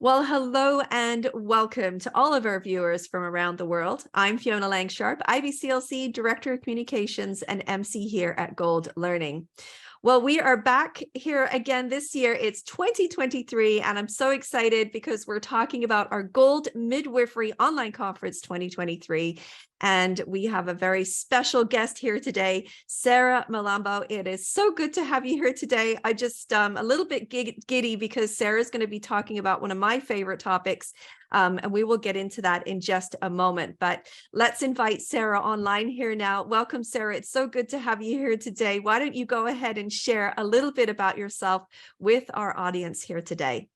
Well, hello and welcome to all of our viewers from around the world. I'm Fiona Langsharp, IBCLC Director of Communications and MC here at Gold Learning. Well, we are back here again this year. It's 2023, and I'm so excited because we're talking about our Gold Midwifery Online Conference 2023. And we have a very special guest here today, Sarah Mlambo. It is so good to have you here today. I just a little bit giddy because Sarah's going to be talking about one of my favorite topics. And we will get into that in just a moment. But let's invite Sarah online here now. Welcome, Sarah. It's so good to have you here today. Why don't you go ahead and share a little bit about yourself with our audience here today?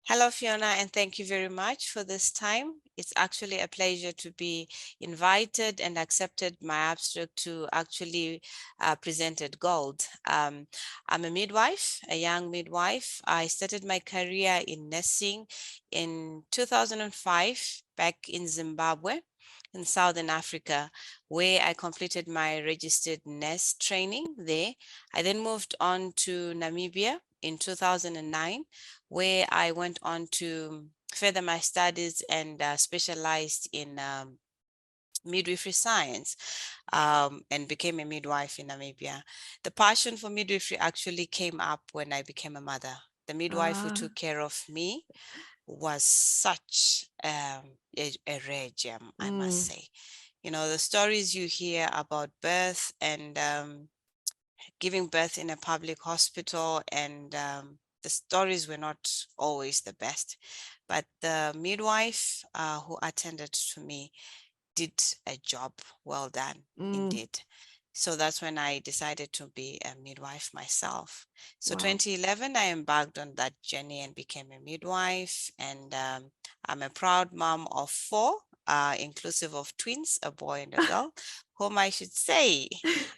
Hello, Fiona, and thank you very much for this time. It's actually a pleasure to be invited and accepted my abstract to actually present at Gold. I'm a midwife, a young midwife. I started my career in nursing in 2005 back in Zimbabwe, in Southern Africa, where I completed my registered nurse training there. I then moved on to Namibia in 2009, where I went on to further my studies and specialized in midwifery science and became a midwife in Namibia. The passion for midwifery actually came up when I became a mother. The midwife who took care of me was such a rare gem, I must say. You know, the stories you hear about birth and giving birth in a public hospital, and the stories were not always the best, but the midwife who attended to me did a job well done, indeed. So that's when I decided to be a midwife myself. So 2011, I embarked on that journey and became a midwife, and I'm a proud mom of 4, inclusive of twins, a boy and a girl, whom I should say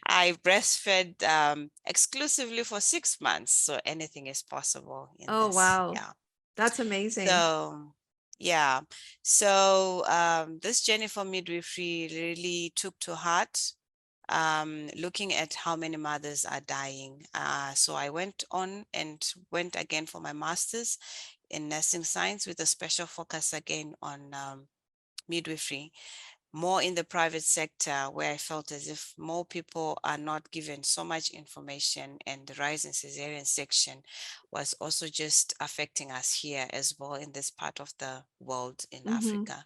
I breastfed exclusively for 6 months. So anything is possible in Oh, this. wow. Yeah. That's amazing. So, yeah. So this journey for midwifery really took to heart, looking at how many mothers are dying. So I went on and went again for my master's in nursing science with a special focus again on midwifery, more in the private sector, where I felt as if more people are not given so much information, and the rise in cesarean section was also just affecting us here as well in this part of the world in Africa.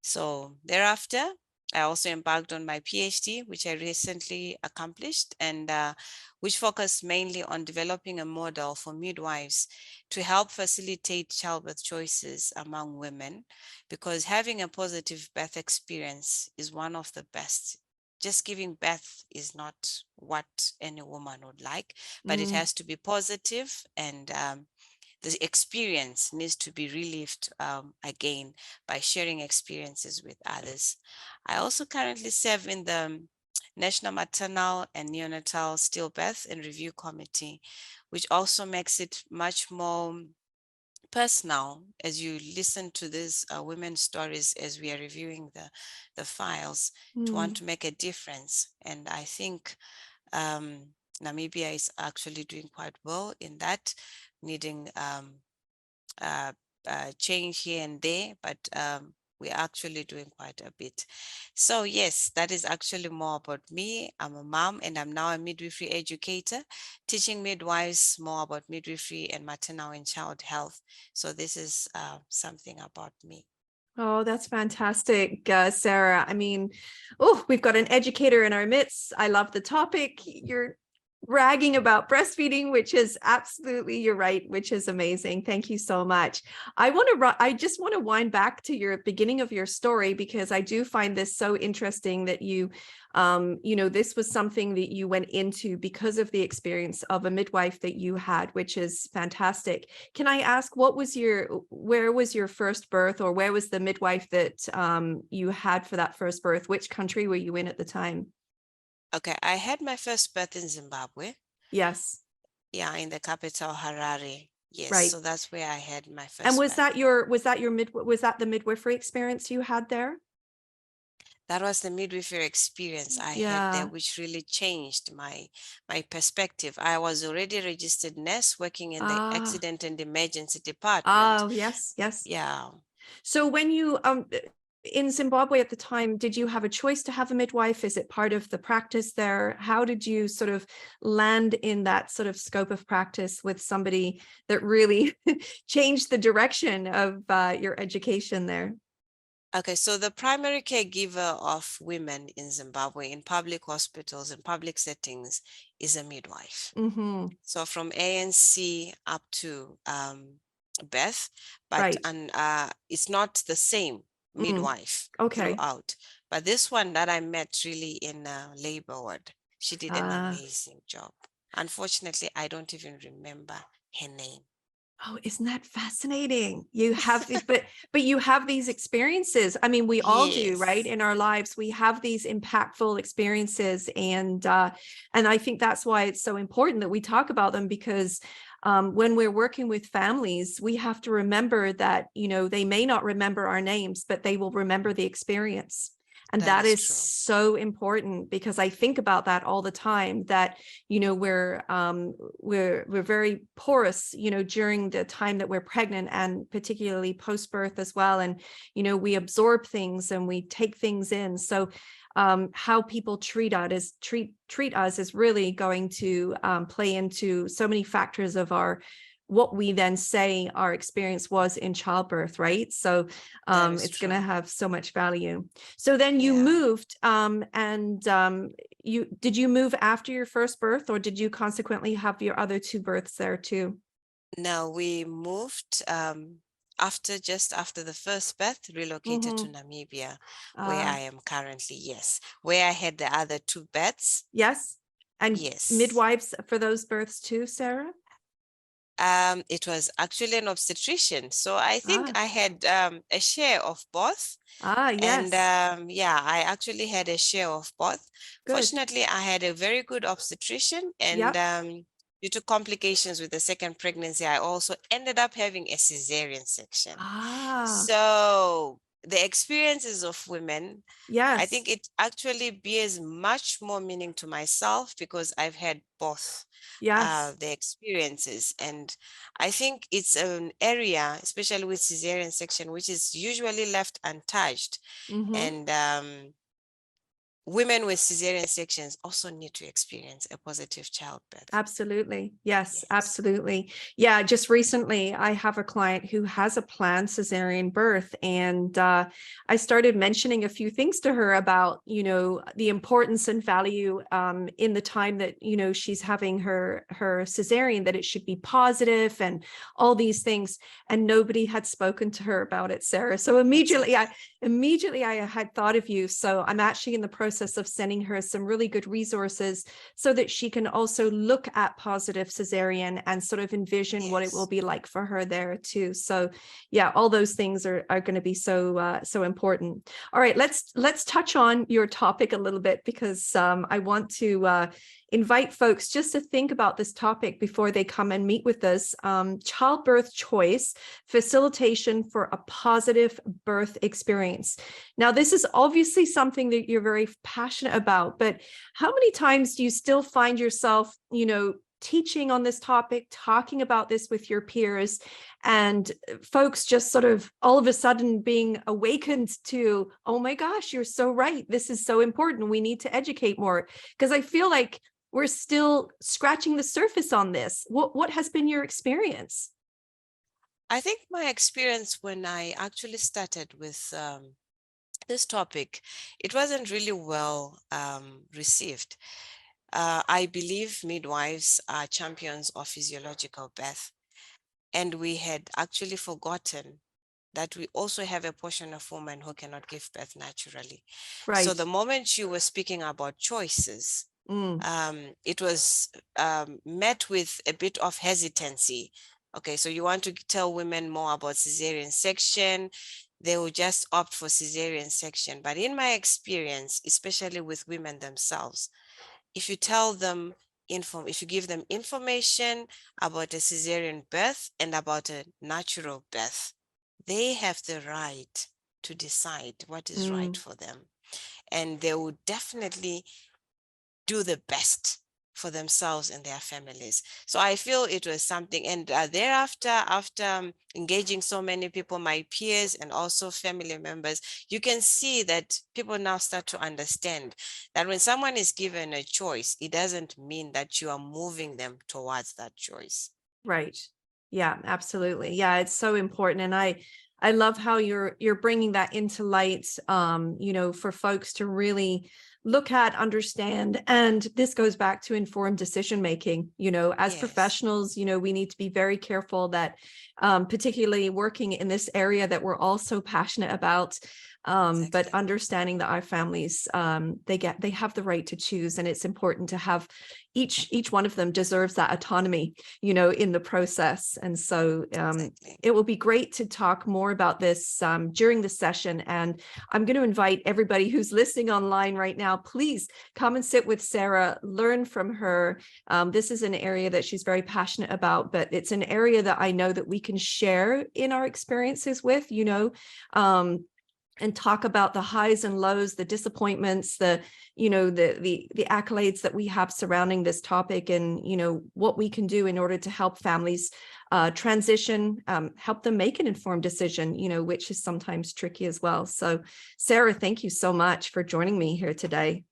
So thereafter, I also embarked on my PhD, which I recently accomplished, and which focused mainly on developing a model for midwives to help facilitate childbirth choices among women, because having a positive birth experience is one of the best. Just giving birth is not what any woman would like, but it has to be positive, and the experience needs to be relived again by sharing experiences with others. I also currently serve in the National Maternal and Neonatal Stillbirth and Review Committee, which also makes it much more personal as you listen to these women's stories as we are reviewing the files, to want to make a difference. And I think Namibia is actually doing quite well in that, needing change here and there, but we're actually doing quite a bit. So yes, that is actually more about me. I'm a mom, and I'm now a midwifery educator, teaching midwives more about midwifery and maternal and child health. So this is something about me. Oh, that's fantastic, Sarah. I mean, oh, we've got an educator in our midst. I love the topic. You're bragging about breastfeeding, which is absolutely, you're right, which is amazing. Thank you so much. I just want to wind back to your beginning of your story, because I do find this so interesting that you this was something that you went into because of the experience of a midwife that you had, which is fantastic. Can I ask, where was your first birth, or where was the midwife that you had for that first birth? Which country were you in at the time? Okay, I had my first birth in Zimbabwe. Yes. Yeah, in the capital, Harare. Yes, Right. so that's where I had my first And birth. was that the midwifery experience you had there? That was the midwifery experience I had there, Yeah. which really changed my perspective. I was already a registered nurse working in the Ah, accident and emergency department. oh, yes, yes. Yeah. So when you in Zimbabwe at the time, did you have a choice to have a midwife? Is it part of the practice there? How did you sort of land in that sort of scope of practice with somebody that really changed the direction of your education there? Okay, so the primary caregiver of women in Zimbabwe in public hospitals and public settings is a midwife. Mm-hmm. So from ANC up to birth, but Right. it's not the same Mm. midwife Okay. throughout. But this one that I met really in labor ward, she did an Uh, amazing job. Unfortunately, I don't even remember her name. Oh, isn't that fascinating? You have these, but you have these experiences. I mean, we all do, right? Yes, In our lives, we have these impactful experiences, and I think that's why it's so important that we talk about them because when we're working with families, we have to remember that, you know, they may not remember our names, but they will remember the experience. And that that is is true. so important because I think about that all the time, that, you know, we're very porous, you know, during the time that we're pregnant and particularly post-birth as well. And, you know, we absorb things and we take things in. So how people treat us is really going to play into so many factors of our what we then say our experience was in childbirth, right? So That is it's going to true. have so much value. So then you Yeah. moved and did you move after your first birth, or did you consequently have your other two births there too? Now we moved just after the first birth, relocated to Mm-hmm. Namibia, where Uh, I am currently, yes. Where I had the other two births, yes. And yes. midwives for those births too, Sarah? It was actually an obstetrician. So I think Ah, I had a share of both. And yes. yeah, I actually had a share of both. Good. Fortunately, I had a very good obstetrician, and Yep. due to complications with the second pregnancy, I also ended up having a cesarean section. Ah, So the experiences of women, I yes. think it actually bears much more meaning to myself because I've had both Yes. the experiences. And I think it's an area, especially with cesarean section, which is usually left untouched. Mm-hmm. And women with cesarean sections also need to experience a positive childbirth. Absolutely. Yes, Yes. absolutely. Yeah, just recently I have a client who has a planned cesarean birth, and I started mentioning a few things to her about, you know, the importance and value in the time that, you know, she's having her cesarean, that it should be positive and all these things. And nobody had spoken to her about it, Sarah. So Exactly. immediately I had thought of you. So I'm actually in the process of sending her some really good resources so that she can also look at positive cesarean and sort of envision what it will Yes. be like for her there too. So yeah, all those things are going to be so important. All right, let's touch on your topic a little bit, because I want to invite folks just to think about this topic before they come and meet with us. Childbirth choice, facilitation for a positive birth experience. Now, this is obviously something that you're very passionate about, but how many times do you still find yourself, you know, teaching on this topic, talking about this with your peers, and folks just sort of all of a sudden being awakened to, oh my gosh, you're so right. This is so important. We need to educate more. Because I feel like we're still scratching the surface on this. What has been your experience? I think my experience when I actually started with this topic, it wasn't really well received. I believe midwives are champions of physiological birth, and we had actually forgotten that we also have a portion of women who cannot give birth naturally. So Right. the moment you were speaking about choices, Mm, it was met with a bit of hesitancy. Okay, so you want to tell women more about cesarean section, they will just opt for cesarean section. But in my experience, especially with women themselves, if you tell them if you give them information about a cesarean birth and about a natural birth, they have the right to decide what is right mm, for them. and they would definitely do the best for themselves and their families. So I feel it was something. And thereafter, after engaging so many people, my peers and also family members, you can see that people now start to understand that when someone is given a choice, it doesn't mean that you are moving them towards that choice. Right. Yeah, absolutely. Yeah, it's so important. And I love how you're bringing that into light, for folks to really look at, understand. And this goes back to informed decision making. As Yes, professionals, we need to be very careful that, particularly working in this area that we're all so passionate about, but exactly. understanding that our families, they have the right to choose, and it's important to have each one of them deserves that autonomy, in the process. And so Exactly. it will be great to talk more about this during the session. And I'm going to invite everybody who's listening online right now, please come and sit with Sarah, learn from her. This is an area that she's very passionate about, but it's an area that I know that we can share in our experiences with, and talk about the highs and lows, the disappointments, the accolades that we have surrounding this topic, and what we can do in order to help families transition, help them make an informed decision, which is sometimes tricky as well. So Sarah, thank you so much for joining me here today.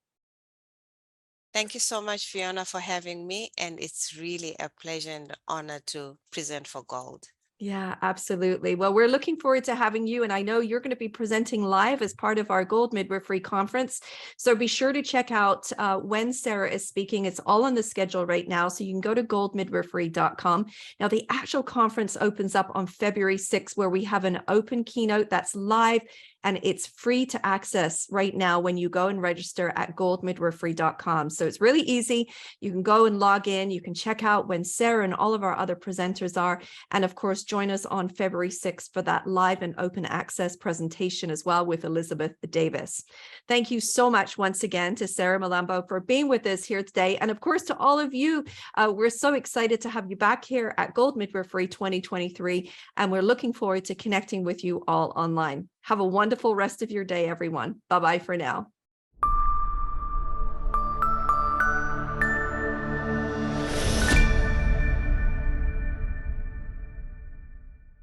Thank you so much, Fiona, for having me. And it's really a pleasure and honor to present for GOLD. Yeah, absolutely. Well, we're looking forward to having you. And I know you're going to be presenting live as part of our GOLD Midwifery Conference. So be sure to check out when Sarah is speaking. It's all on the schedule right now. So you can go to goldmidwifery.com. Now, the actual conference opens up on February 6th, where we have an open keynote that's live, and it's free to access right now when you go and register at goldmidwifery.com. So it's really easy. You can go and log in. You can check out when Sarah and all of our other presenters are. And of course, join us on February 6th for that live and open access presentation as well with Elizabeth Davis. Thank you so much once again to Sarah Mlambo for being with us here today. And of course, to all of you, we're so excited to have you back here at GOLD Midwifery 2023. And we're looking forward to connecting with you all online. Have a wonderful rest of your day, everyone. Bye-bye for now.